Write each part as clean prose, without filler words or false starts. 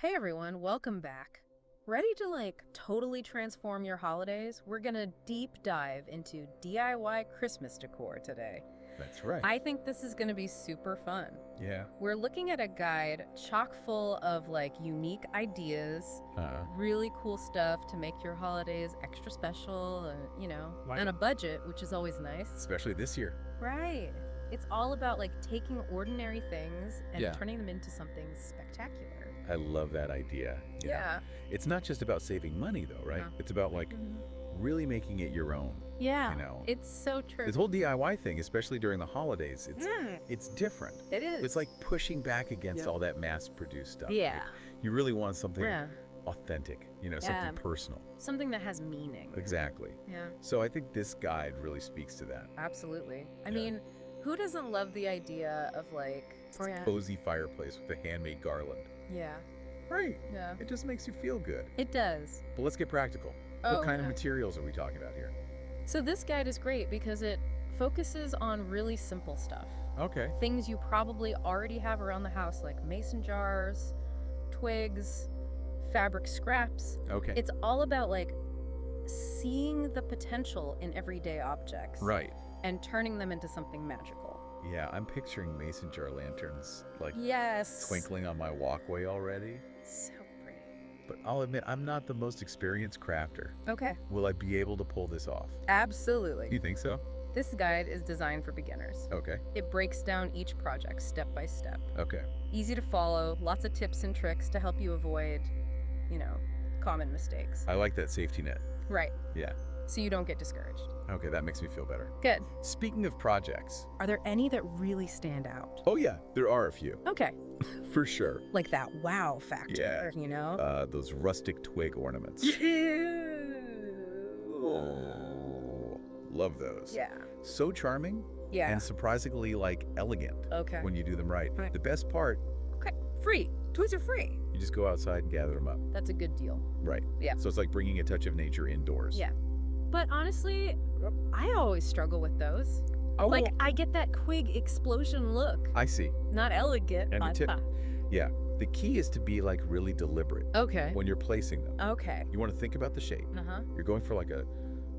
Hey everyone, welcome back. Ready to totally transform your holidays? We're gonna deep dive into DIY Christmas decor today. That's right. I think this is gonna be super fun. Yeah. We're looking at a guide chock full of unique ideas, Uh, really cool stuff to make your holidays extra special, Like- and a budget, which is always nice. especially this year. Right. It's all about taking ordinary things and Yeah. turning them into something spectacular. I love that idea. you know. Yeah. It's not just about saving money though, right? No. It's about Mhm. really making it your own. Yeah, You know. it's so true. This whole DIY thing, especially during the holidays, it's different. It is. It's like pushing back against Yep. all that mass-produced stuff. Yeah. Like, you really want something Yeah. authentic, Yeah. something personal. Something that has meaning. Exactly. Yeah, So I think this guide really speaks to that. absolutely. I Yeah. mean, who doesn't love the idea of Cozy fireplace with a handmade garland. yeah, Right. yeah. It just makes you feel good. It does. But let's get practical. Oh, What kind of yeah. materials are we talking about here? So this guide is great because it focuses on really simple stuff. Okay. Things you probably already have around the house, like mason jars, twigs, fabric scraps. Okay. It's all about seeing the potential in everyday objects. right. And turning them into something magical. Yeah, I'm picturing mason jar lanterns Yes. twinkling on my walkway already. So pretty. But I'll admit, I'm not the most experienced crafter. Okay. Will I be able to pull this off? Absolutely. You think so? This guide is designed for beginners. Okay. It breaks down each project step by step. Okay. Easy to follow, lots of tips and tricks to help you avoid, common mistakes. I like that safety net. Right. Yeah. So you don't get discouraged. Okay, that makes me feel better. Good. Speaking of projects. Are there any that really stand out? Oh yeah, there are a few. Okay. For sure. Like that wow factor, Yeah. Those rustic twig ornaments. Oh, love those. Yeah. So charming Yeah. and surprisingly elegant Okay. when you do them right. Right. The best part, Okay. Free. Toys are free. you just go outside and gather them up. That's a good deal. Right. Yeah. So it's like bringing a touch of nature indoors. Yeah. But honestly, I always struggle with those. Oh, well, I get that quick explosion look. I see. Not elegant. And the but- tip- Yeah. The key is to be really deliberate Okay. when you're placing them. Okay. You want to think about the shape. Uh-huh. You're going for a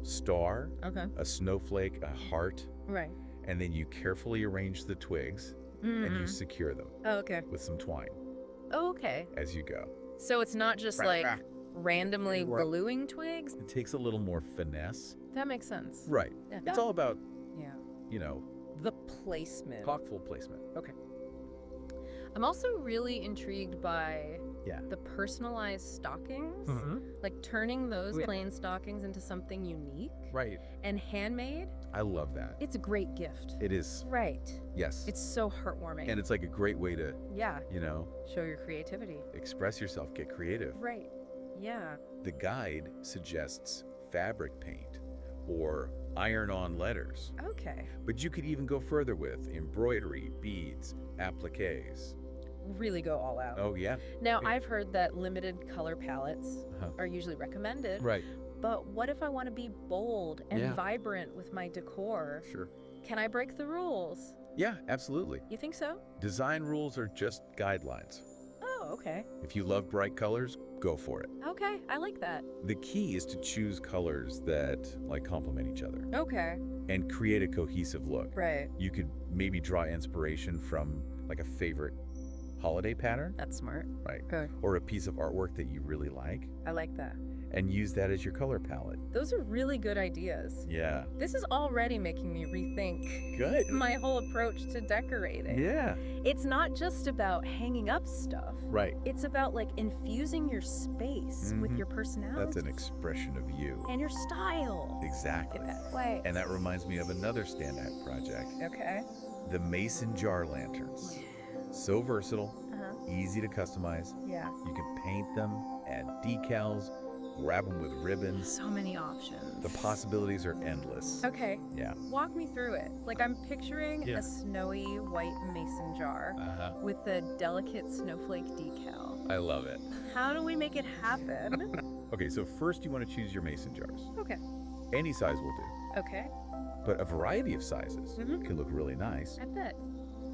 star, Okay. a snowflake, a heart, Right. and then you carefully arrange the twigs and you Mhm. secure them Oh, okay. with some twine Oh, okay. as you go. So it's not just randomly Right. gluing twigs? It takes a little more finesse. That makes sense. Right. Yeah. It's all about, Yeah. you know, The placement. thoughtful placement. Okay. I'm also really intrigued by Yeah. the personalized stockings. Mm-hmm. Like turning those Yeah. plain stockings into something unique Right. and handmade. I love that. It's a great gift. It is. Right. Yes. It's so heartwarming. And it's a great way to, Yeah. Show your creativity. express yourself, get creative. Right. Yeah. The guide suggests fabric paint or iron-on letters. Okay. But you could even go further with embroidery, beads, appliques. Really go all out. Oh, yeah. Now, Yeah. I've heard that limited color palettes Uh-huh. are usually recommended. Right. But what if I want to be bold and Yeah. vibrant with my decor? Sure. Can I break the rules? Yeah, absolutely. You think so? Design rules are just guidelines. Oh, okay. If you love bright colors, go for it. Okay, I like that. The key is to choose colors that complement each other Okay. and create a cohesive look. Right. You could maybe draw inspiration from a favorite holiday pattern, That's smart. right? Okay. Or a piece of artwork that you really like I like that. and use that as your color palette. Those are really good ideas. Yeah. This is already making me rethink Good. my whole approach to decorating. Yeah. It's not just about hanging up stuff. Right. It's about infusing your space with Mhm. your personality That's an expression of you. and your style. Exactly. In that way. And that reminds me of another standout project, Okay. the mason jar lanterns. So versatile, Uh-huh. easy to customize. Yeah. You can paint them, add decals, wrap them with ribbons. So many options. The possibilities are endless. Okay. Yeah. Walk me through it. I'm picturing Yeah. a snowy white mason jar Uh-huh. with the delicate snowflake decal. I love it. How do we make it happen? Okay, so first you want to choose your mason jars. Okay. Any size will do, Okay. but a variety of sizes Mhm. can look really nice. I bet.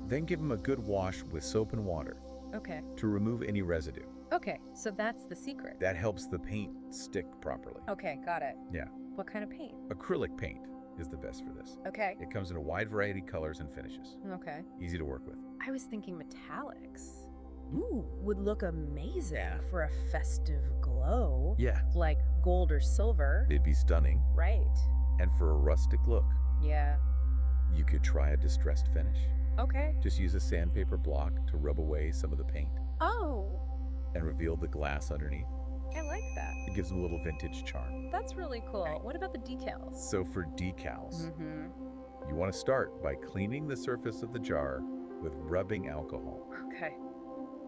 Then give them a good wash with soap and water Okay. to remove any residue. Okay, so that's the secret. That helps the paint stick properly. Okay, got it. Yeah. What kind of paint? Acrylic paint is the best for this. Okay. It comes in a wide variety of colors and finishes. Okay. Easy to work with. I was thinking metallics. Ooh, would look amazing for a festive glow. Yeah. Like gold or silver. They'd be stunning. Right. And for a rustic look, Yeah. you could try a distressed finish. Okay. Just use a sandpaper block to rub away some of the paint Oh, and reveal the glass underneath. I like that. It gives them a little vintage charm. That's really cool. What about the decals? So for decals, Mm-hmm. you want to start by cleaning the surface of the jar with rubbing alcohol Okay.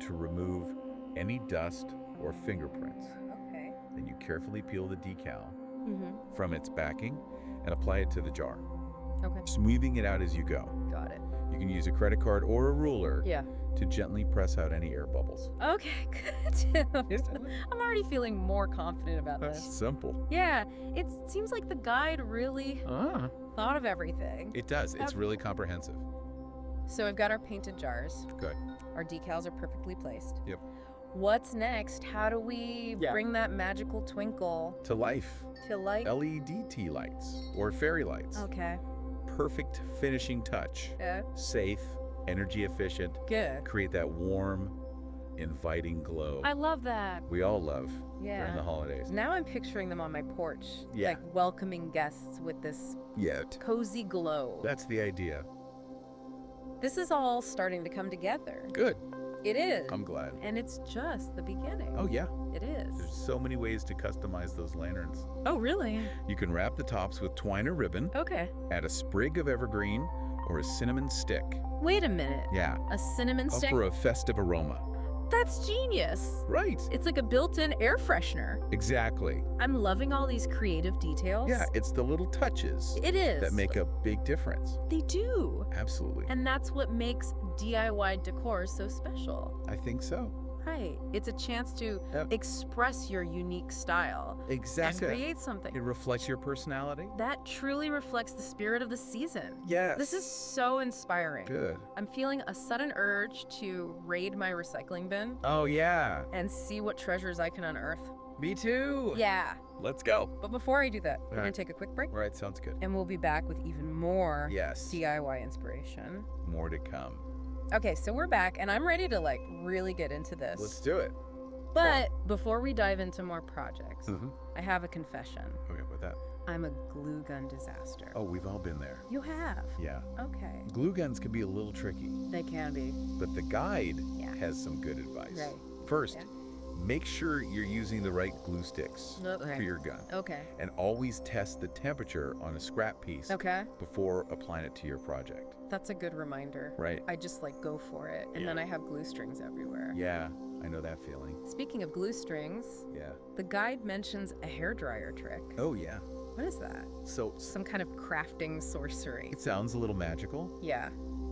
to remove any dust or fingerprints. Okay. Then you carefully peel the decal Mm-hmm. from its backing and apply it to the jar, Okay. smoothing it out as you go. Got it. You can use a credit card or a ruler Yeah. to gently press out any air bubbles. Okay, good. I'm already feeling more confident about That's this. simple. Yeah, it seems like the guide really thought of everything. It does. It's really comprehensive. So we've got our painted jars. Good. Our decals are perfectly placed. Yep. What's next? How do we Yeah. bring that magical twinkle To life, to life? LED tea lights or fairy lights. Okay. Perfect finishing touch. Yeah. Safe, energy efficient. Good. Create that warm, inviting glow I love that. we all love during Yeah. the holidays. Now I'm picturing them on my porch, Yeah. like welcoming guests with this Yeah, cozy glow. that's the idea. This is all starting to come together. Good. It is. I'm glad. And it's just the beginning. Oh, yeah. It is. There's so many ways to customize those lanterns. Oh, really? You can wrap the tops with twine or ribbon, Okay. add a sprig of evergreen, or a cinnamon stick. Wait a minute. Yeah. A cinnamon stick? For a festive aroma. That's genius. Right. It's like a built-in air freshener. Exactly. I'm loving all these creative details. Yeah, it's the little touches It is. that make a big difference. They do. Absolutely. And that's what makes DIY decor so special. I think so. Right. It's a chance to express your unique style. Exactly. And create something. It reflects your personality. That truly reflects the spirit of the season. Yes. This is so inspiring. Good. I'm feeling a sudden urge to raid my recycling bin Oh, yeah. and see what treasures I can unearth. Me too. Yeah. Let's go. But before I do that, we're right. going to take a quick break. All right, sounds good. And we'll be back with even more Yes. DIY inspiration. More to come. Okay, so we're back, and I'm ready to really get into this. Let's do it. But before we dive into more projects, Mm-hmm. I have a confession. Okay, with that. I'm a glue gun disaster. Oh, we've all been there. You have? Yeah. Okay. Glue guns can be a little tricky, They can be. but the guide Yeah. has some good advice. Right. First, Yeah. make sure you're using the right glue sticks Okay. for your gun. Okay. And always test the temperature on a scrap piece Okay. before applying it to your project. That's a good reminder. Right. I just go for it, and Yeah. then I have glue strings everywhere. Yeah, I know that feeling. Speaking of glue strings, Yeah. the guide mentions a hairdryer trick. Oh, yeah. What is that? So Some kind of crafting sorcery. it sounds a little magical, Yeah.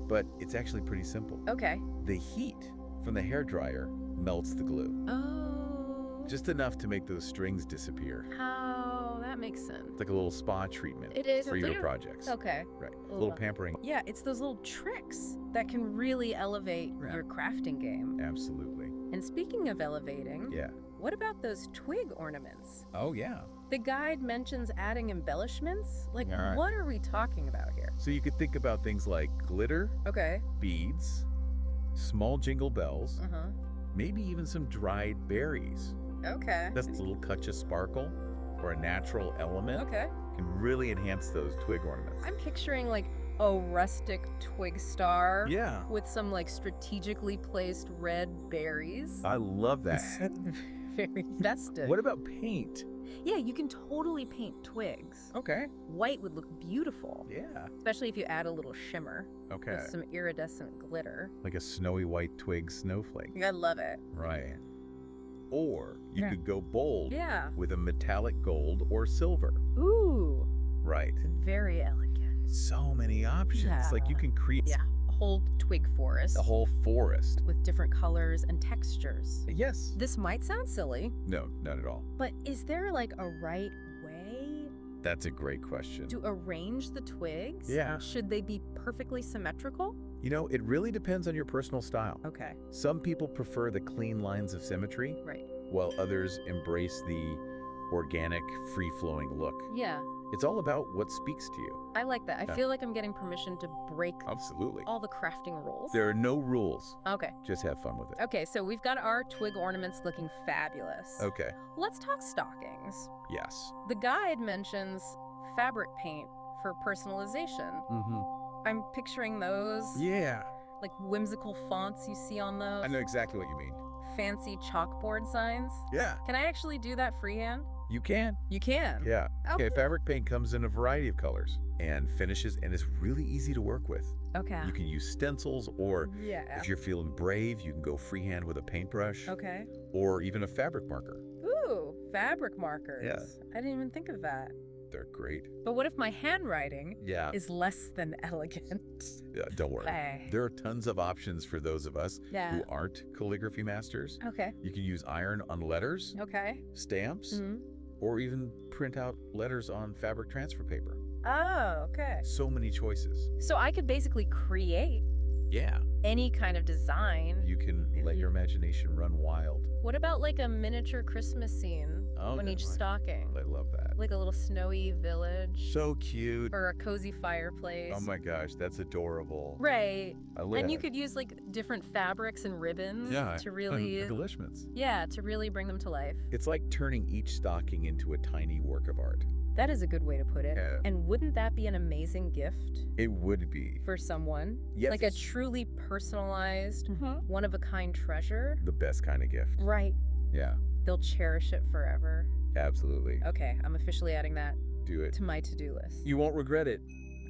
but it's actually pretty simple. Okay. The heat from the hairdryer melts the glue, Oh. just enough to make those strings disappear. How? That makes sense. It's like a little spa treatment It is. for your projects. Okay. Right. A little pampering. Yeah, it's those little tricks that can really elevate Yeah. your crafting game. Absolutely. And speaking of elevating, Yeah. what about those twig ornaments? Oh, yeah. The guide mentions adding embellishments. All right. What are we talking about here? So you could think about things like glitter, Okay. beads, small jingle bells, Uh-huh. maybe even some dried berries. Okay. That's a little touch of sparkle or a natural element Okay. can really enhance those twig ornaments. I'm picturing a rustic twig star Yeah. with some strategically placed red berries. I love that. Very festive. What about paint? Yeah, you can totally paint twigs. Okay. White would look beautiful, Yeah. especially if you add a little shimmer Okay. with some iridescent glitter. Like a snowy white twig snowflake. I love it. Right. Or you Yeah. could go bold Yeah. with a metallic gold or silver. Ooh, Right. very elegant. So many options. Yeah. Like you can create Yeah, a whole twig forest a whole forest. with different colors and textures. Yes. This might sound silly, No, not at all. but is there a right way That's a great question. to arrange the twigs? Yeah. Should they be perfectly symmetrical? You know, it really depends on your personal style. Okay. Some people prefer the clean lines of symmetry, Right. while others embrace the organic, free-flowing look. Yeah, It's all about what speaks to you. I like that. I Yeah. feel like I'm getting permission to break Absolutely. all the crafting rules. There are no rules. Okay. Just have fun with it. Okay, so we've got our twig ornaments looking fabulous. Okay. Let's talk stockings. Yes. The guide mentions fabric paint for personalization. Mm-hmm. I'm picturing those, Yeah. like whimsical fonts you see on those. I know exactly what you mean. Fancy chalkboard signs. Yeah. Can I actually do that freehand? You can. You can. Yeah. Okay. Okay, fabric paint comes in a variety of colors and finishes, and it's really easy to work with. Okay. You can use stencils, or Yeah. if you're feeling brave, you can go freehand with a paintbrush, Okay. or even a fabric marker. Ooh, fabric markers. Yeah. I didn't even think of that. They're great. But what if my handwriting Yeah. is less than elegant? Yeah, don't worry. Hey. There are tons of options for those of us Yeah. who aren't calligraphy masters. Okay. You can use iron on letters, Okay. stamps, hmm or even print out letters on fabric transfer paper. Oh, okay. So many choices. So I could basically create Yeah. any kind of design. You can let your imagination run wild. What about like a miniature Christmas scene Oh, on no, each I- stocking? I love that. Like a little snowy village So cute. or a cozy fireplace. Oh my gosh, that's adorable. Right. I love And you could use like different fabrics and ribbons Yeah. to really, Embellishments. yeah, to really bring them to life. It's like turning each stocking into a tiny work of art. That is a good way to put it. Yeah. And wouldn't that be an amazing gift It would be. for someone? Yes. Like a truly personalized, Mhm. one-of-a-kind treasure? The best kind of gift. Right. Yeah, They'll cherish it forever. absolutely. Okay, I'm officially adding that Do it. to my to-do list. You won't regret it.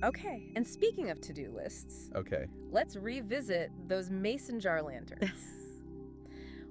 Okay, and speaking of to-do lists, Okay. let's revisit those mason jar lanterns.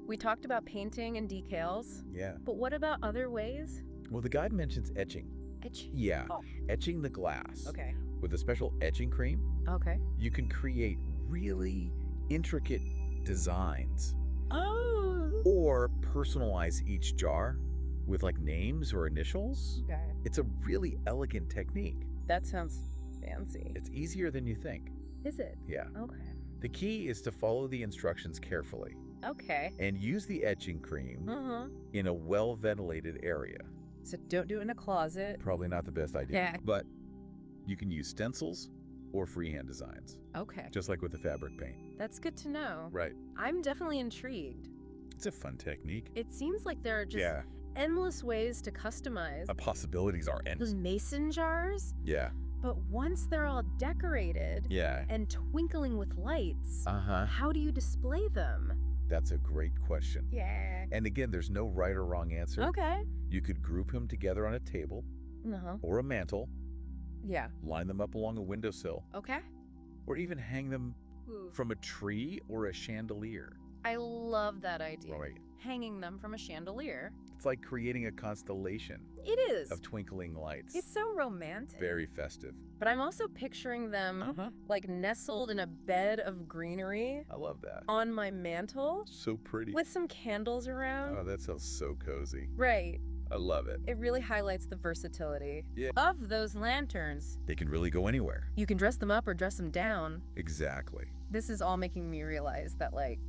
We talked about painting and decals, Yeah. but what about other ways? Well, the guide mentions etching. Etch. Yeah. Oh. Etching the glass. Okay. With a special etching cream, Okay. you can create really intricate designs Oh. or personalize each jar with like names or initials. Okay. It's a really elegant technique. That sounds fancy. It's easier than you think. Is it? Yeah. Okay. The key is to follow the instructions carefully Okay. and use the etching cream Uh-huh. in a well-ventilated area. So don't do it in a closet. Probably not the best idea. Yeah. But you can use stencils or freehand designs, Okay. just like with the fabric paint. That's good to know. Right. I'm definitely intrigued. It's a fun technique. It seems like there are just Yeah. endless ways to customize The possibilities are those endless. mason jars, Yeah. but once they're all decorated Yeah. and twinkling with lights, Uh-huh. how do you display them? That's a great question. Yeah. And again, there's no right or wrong answer. Okay. You could group them together on a table Uh-huh. or a mantle, Yeah. line them up along a windowsill, Okay. or even hang them Ooh. from a tree or a chandelier. I love that idea. Right. Hanging them from a chandelier. It's like creating a constellation It is. of twinkling lights. It's so romantic. Very festive. But I'm also picturing them Uh-huh. like nestled in a bed of greenery I love that. on my mantle So pretty. with some candles around. Oh, that sounds so cozy. Right. I love it. It really highlights the versatility Yeah. of those lanterns. They can really go anywhere. You can dress them up or dress them down. Exactly. This is all making me realize that like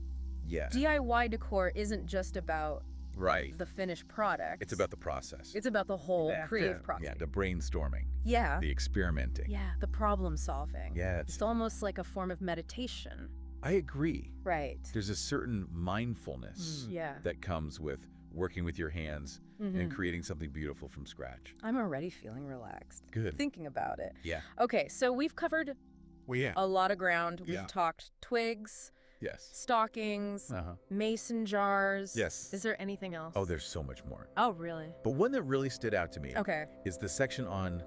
Yeah. DIY decor isn't just about Right. the finished product. It's about the process. It's about the whole Yeah. creative process. Yeah, the brainstorming, Yeah. the experimenting. Yeah, the problem solving. Yeah, It's almost like a form of meditation. I agree. Right. There's a certain mindfulness Yeah. that comes with working with your hands Mhm. and creating something beautiful from scratch. I'm already feeling relaxed. Good. Thinking about it. Yeah. Okay, so we've covered Well, yeah. a lot of ground. We've Yeah. talked twigs, Yes. stockings, Uh-huh. mason jars. Yes. Is there anything else? Oh, there's so much more. Oh, really? But one that really stood out to me Okay. is the section on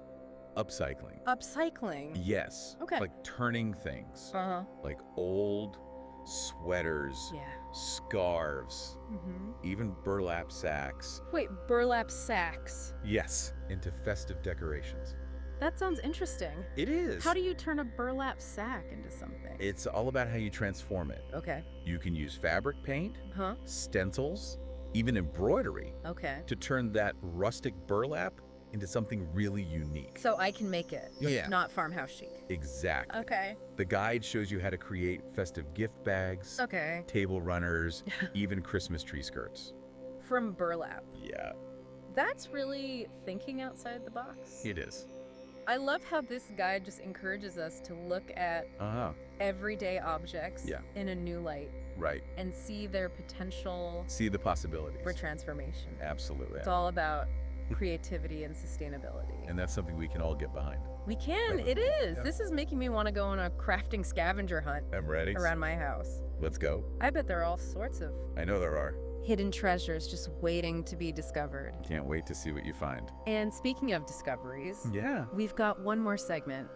upcycling. Upcycling. Yes. Okay. Like turning things, Uh-huh. like old sweaters, Yeah. scarves, Mm-hmm. even burlap sacks. Wait, burlap sacks. Yes, into festive decorations. That sounds interesting. It is. How do you turn a burlap sack into something? It's all about how you transform it. Okay. You can use fabric paint, Huh? stencils, even embroidery Okay. to turn that rustic burlap into something really unique. So I can make it. Yeah. Not farmhouse chic. Exactly. Okay. The guide shows you how to create festive gift bags, Okay. table runners, even Christmas tree skirts. From burlap. Yeah, That's really thinking outside the box. it is. I love how this guide just encourages us to look at Uh-huh. everyday objects Yeah. in a new light Right. and see their potential See the possibilities. for transformation. Absolutely. It's all about creativity and sustainability. And that's something we can all get behind. We can. Right. It is. Yeah. This is making me want to go on a crafting scavenger hunt I'm ready. around my house. Let's go. I bet there are all sorts of I know there are. hidden treasures just waiting to be discovered. Can't wait to see what you find. And speaking of discoveries, Yeah. we've got one more segment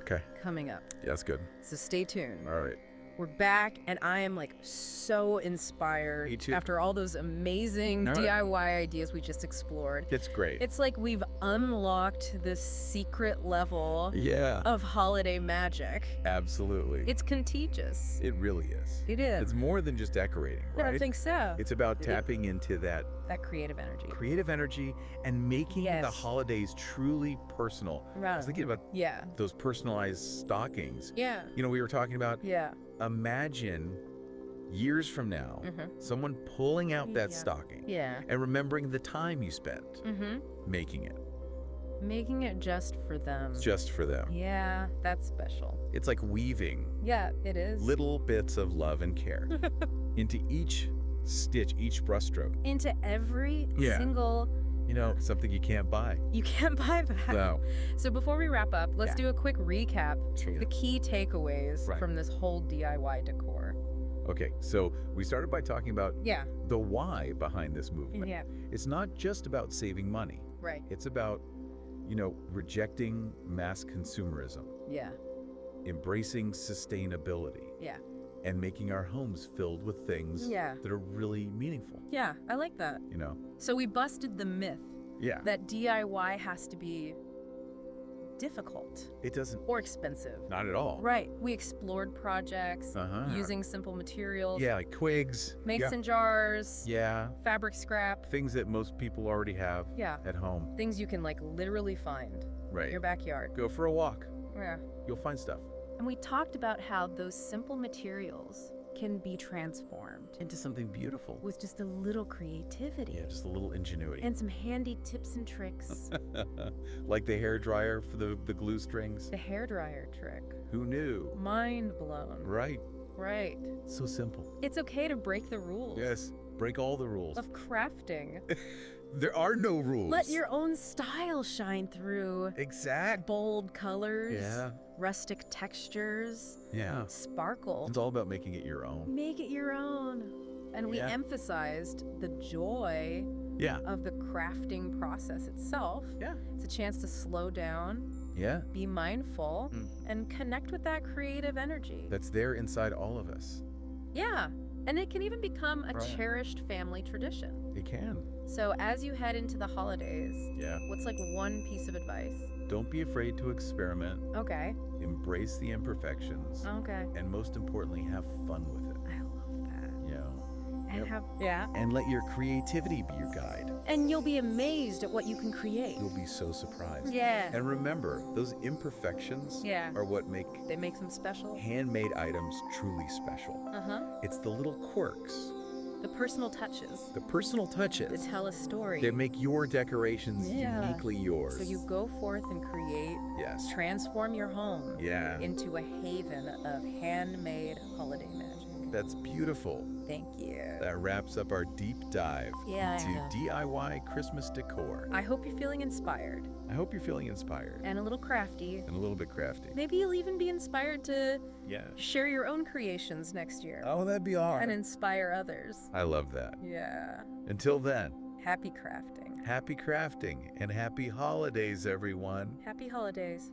Okay. coming up. Yeah, that's good. So stay tuned. All right. We're back, and I am like so inspired Me too. after all those amazing All right. DIY ideas we just explored. It's great. It's like we've unlocked this secret level Yeah. of holiday magic. Absolutely. It's contagious. It really is. It is. It's more than just decorating, No, right? I think so. It's about tapping into that That creative energy. creative energy and making the Yes. holidays truly personal. I Right. was thinking about Yeah. those personalized stockings. Yeah. You know, we were talking about, Yeah. imagine years from now, someone pulling out that Yeah. stocking Yeah. and remembering the time you spent Mm-hmm. making it Making it just for them. just for them. Yeah, that's special. It's like weaving Yeah, it is. little bits of love and care into each stitch, each brushstroke. Into every Yeah. single. You know, something you can't buy. You can't buy that. No. So before we wrap up, let's Yeah. do a quick recap Sure. of the key takeaways Right. from this whole DIY decor. Okay, so we started by talking about Yeah. the why behind this movement. Yeah. It's not just about saving money. Right. It's about, you know, rejecting mass consumerism, Yeah. embracing sustainability, Yeah. and making our homes filled with things Yeah. that are really meaningful, Yeah. I like that. you know? So we busted the myth Yeah. that DIY has to be difficult It doesn't, or expensive. not at all. Right. We explored projects Uh-huh. using simple materials, Yeah, like twigs. mason jars, Yeah. fabric scrap. Things that most people already have Yeah. at home. Things you can like literally find in Right. your backyard. Go for a walk. Yeah. You'll find stuff. And we talked about how those simple materials can be transformed Into something beautiful. with just a little creativity Yeah, just a little ingenuity. and some handy tips and tricks. Like the hair dryer for the glue strings. The hairdryer trick. Who knew? Mind blown. Right. Right. So simple. It's okay to break the rules Yes. Break all the rules. of crafting. There are no rules. Let your own style shine through. Exact. Bold colors, Yeah. rustic textures, Yeah. sparkle. It's all about making it your own. Make it your own. And we Yeah. emphasized the joy Yeah. of the crafting process itself. Yeah. It's a chance to slow down, Yeah. be mindful, and connect with that creative energy. That's there inside all of us. Yeah. And it can even become a Right. cherished family tradition. It can. So as you head into the holidays, Yeah. what's like one piece of advice? Don't be afraid to experiment. Okay. Embrace the imperfections. Okay. And most importantly, have fun with it. I love that. You know. And Yep. yeah. And let your creativity be your guide. And you'll be amazed at what you can create. You'll be so surprised. Yeah. And remember, those imperfections Yeah. are what make They make them special. handmade items truly special. Uh-huh. It's the little quirks, The personal touches the personal that touches tell a story. that make your decorations Yeah. uniquely yours. So you go forth and create, Yes. transform your home Yeah. into a haven of handmade holiday magic. That's beautiful. Thank you. That wraps up our deep dive Yeah. into DIY Christmas decor. I hope you're feeling inspired I hope you're feeling inspired and a little crafty. and a little bit crafty. Maybe you'll even be inspired to Yeah. share your own creations next year Oh, that'd be all and right. inspire others. I love that. Yeah. Until then, Happy crafting. happy crafting and happy holidays, everyone. Happy holidays.